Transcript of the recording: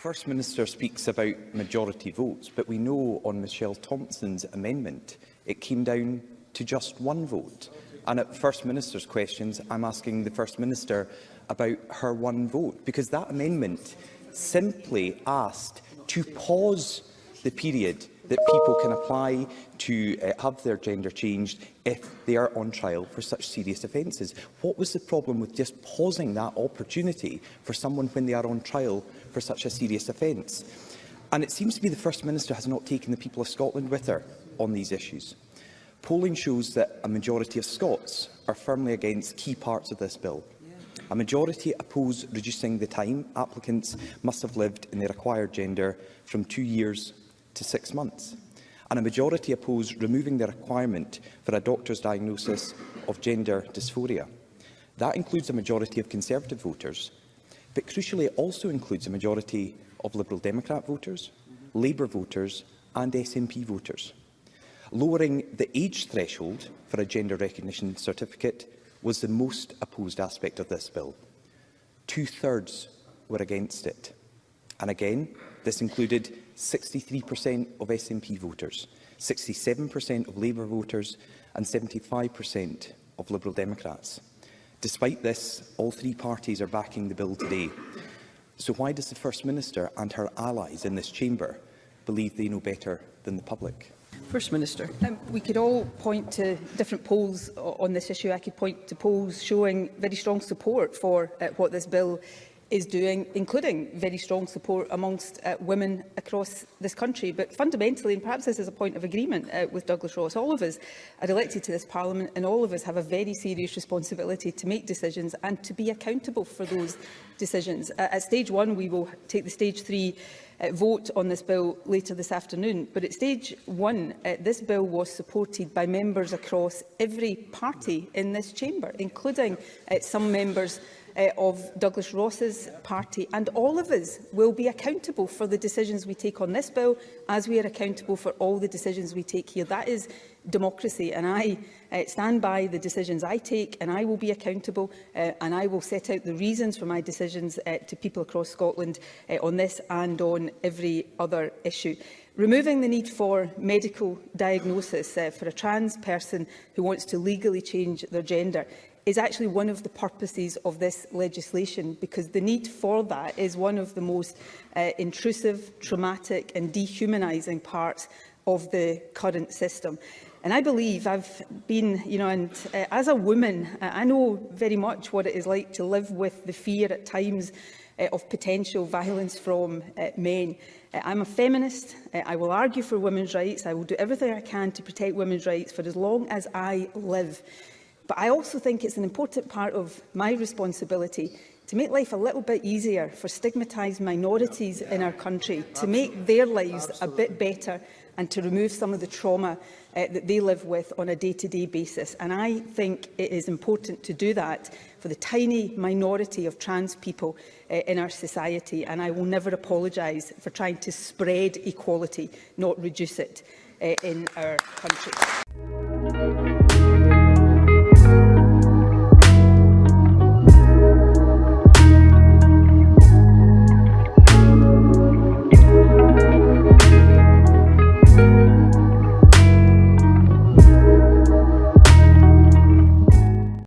First Minister speaks about majority votes, but we know on Michelle Thompson's amendment it came down to just one vote. And at First Minister's questions, I'm asking the First Minister about her one vote, because that amendment simply asked to pause the period that people can apply to have their gender changed if they are on trial for such serious offences. What was the problem with just pausing that opportunity for someone when they are on trial for such a serious offence? And it seems to be the First Minister has not taken the people of Scotland with her on these issues. Polling shows that a majority of Scots are firmly against key parts of this bill. A majority oppose reducing the time applicants must have lived in their acquired gender from 2 years to 6 months. And a majority oppose removing the requirement for a doctor's diagnosis of gender dysphoria. That includes a majority of Conservative voters, but crucially it also includes a majority of Liberal Democrat voters, Labour voters and SNP voters. Lowering the age threshold for a gender recognition certificate was the most opposed aspect of this bill. 2/3 were against it. And again, this included 63% of SNP voters, 67% of Labour voters and 75% of Liberal Democrats. Despite this, all three parties are backing the bill today. So why does the First Minister and her allies in this chamber believe they know better than the public? First Minister. We could all point to different polls on this issue. I could point to polls showing very strong support for what this bill is doing, including very strong support amongst women across this country. But fundamentally, and perhaps this is a point of agreement with Douglas Ross, all of us are elected to this Parliament and all of us have a very serious responsibility to make decisions and to be accountable for those decisions. At stage one, we will take the stage 3 vote on this bill later this afternoon. But at stage 1, this bill was supported by members across every party in this chamber, including some members of Douglas Ross's party, and all of us will be accountable for the decisions we take on this bill, as we are accountable for all the decisions we take here. That is democracy, and I stand by the decisions I take, and I will be accountable, and I will set out the reasons for my decisions to people across Scotland on this and on every other issue. Removing the need for medical diagnosis for a trans person who wants to legally change their gender is actually one of the purposes of this legislation, because the need for that is one of the most intrusive, traumatic and dehumanising parts of the current system. And I believe I've been, as a woman, I know very much what it is like to live with the fear at times of potential violence from men. I'm a feminist. I will argue for women's rights. I will do everything I can to protect women's rights for as long as I live. But I also think it's an important part of my responsibility to make life a little bit easier for stigmatised minorities in our country, to make their lives a bit better and to remove some of the trauma that they live with on a day-to-day basis. And I think it is important to do that for the tiny minority of trans people in our society. And I will never apologise for trying to spread equality, not reduce it, in our country.